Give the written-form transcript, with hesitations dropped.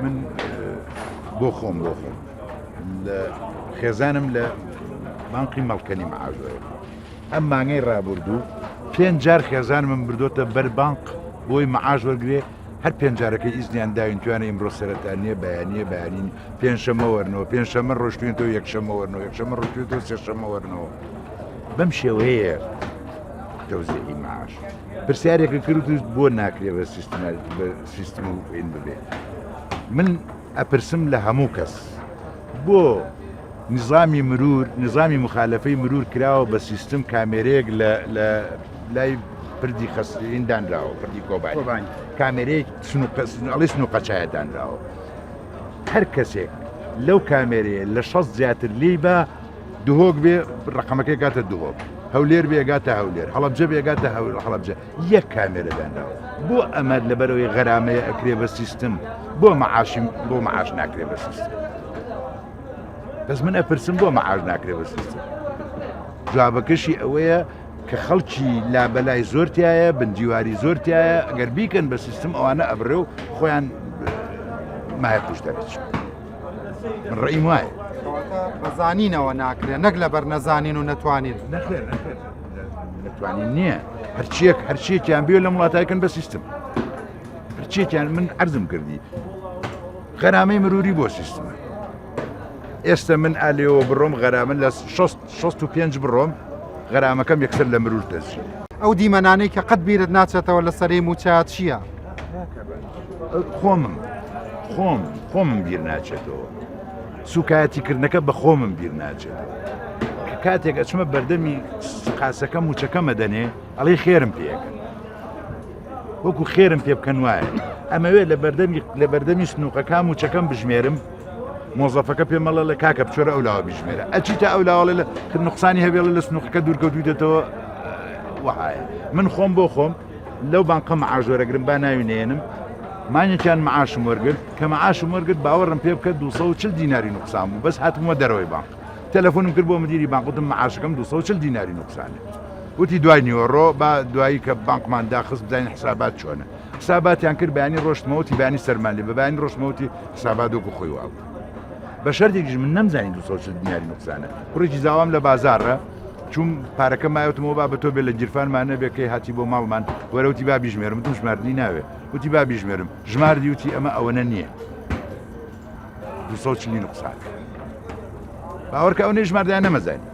من بۆ خۆم خێزانم لە بانقی مەڵکەنی مەعاژۆیە ئەم مانگەی ڕابردوو 5 جار خێزان من بردۆتە بەر بانق بۆی مەعاژ وەرگێ هەر 5 جارەکەی ئیزنیان داوین توانە ئیمڕۆ سەرەتانیە بەیانین پێنجشەمە وەرنەوە پێنجشەمە ڕۆشتوێنەوە یەکشەمە وەرنەوە یەکشەمە ڕۆشتوێتەوە سێشەمە وەرنەوە بەم شێوەیە تەوزیعی معاش پرسیارێکە کرد بۆ ناکرێت بە سیستم و ئین ببێ من ئەپرسم لە هەموو کەس بۆ نظامی مرور نظامی مخالفەی مرور کراوە بە سیستم کامێرەیەک لە لای پردی خەستین دانراوە پردی کۆبانی کامێرەیەک ئەڵێ سنووقەچایە دانراوە هەر کەسێک لەو کامێرەیە لە 6 زیاتر لی بە دوهۆک بێ ڕقەمەکەی گاتە دوهۆک هەولێر بێگاتە هەولێر هەڵەبجە بێگاتە هەڵەبجە یەک کامێرە دانراوە بۆ ئەمە لەبەرەوەی غەرامەیە ئەکرێ بە سیستم بۆ مەعاش ناکرێ بە سیستم بەس من ئەپرسم بۆ مەعاش ناکرێ بە سیستم جوابەکەشی ئەوەیە کە خەڵکی لابەلای زۆرتایە بنجیواری زۆرتایە ئەگەر بیکەن بە سیستم ئەوانە ئەبرێ و خۆیان مایە پوش دەبێت من ڕێیم وایە بەزانینەوە ناکرێت نەک لەبەر نەزانین و نەتوانین نەتوانین نییە هەرچیەکیان بێ لە وڵاتایکەن بە سیستم هەرچیەکیان من عەرزم کردی غەرامەی مروری بۆ سیستمە ئێستا من ئالێەوە بڕۆم غەرامن لە 65 بڕۆم غەرامەکەم یەکسەر لە مرور دەچێت ئەو دیمەنانەی کە قەت بیرت ناچێتەوە لە سەرەی موچات چییە؟ خۆمم بیر ناچێتەوە سوکایەتیکردنەکە بە خۆمم بیر ناچێتەوە کە کاتێک ئەچمە بەردەمی قاسەکە موچەکەمە دەنێ ئەڵێ خێرم پێەکەن وەکو خێرم پێ بکەن وایە ئەمەوێت لە بەردەمی سنووقەکە موچەکەم بژمێرم مۆزەفەکە پێمەڵە لە کاکە بچۆرە ئەولاوە بژمێرە ئەچیتە ئەولاوەڵێ لە نوقسانی هەبێڵە لە سنووقەکە دوورکەوتویدێتەوە وایە من خۆم بۆ خۆم لەو بانقە مەعاژۆرەگرم با ناوینێنم مانیان معاشم وەرگرت کە معاشم وەرگرت باوەڕم پێ بکە 240 دیناری نوقسان بوو بەس هاتمەوە دەرەوەی بانق تەلەفۆنم کرد بۆ مدیری بانق وتم معاشەکەم 240 دیناری نوقسانێت وتی دوای نیوەڕۆ با دوایی کە بانقمان داخست بزانین حسابات چۆنە حساباتیان کرد بەیانی ڕۆشتمەوەتی بەیانی سەرمان لێ بە بەیانی ڕۆشتمەوەتی حسابات وەکو خۆی وابوو بە شەردێکیش من نەمزانی 240 دیناری نوقسانە کوڕێکی زاوام لە بازارڕە چوم پارەکە مایەوتمەوە با بە تۆ بێ لە گیرفانمانە بێکەی هاتی بۆ ماڵمان وەرەوتی با بیژمێرم وتم ژماردنی ناوێ وتی با بیژمێرم ژماردی وتی ئەمە ئەوەنە نییە 240 نوقسان باوەڕکە ئەو نێ ژماردیان نەمەزانی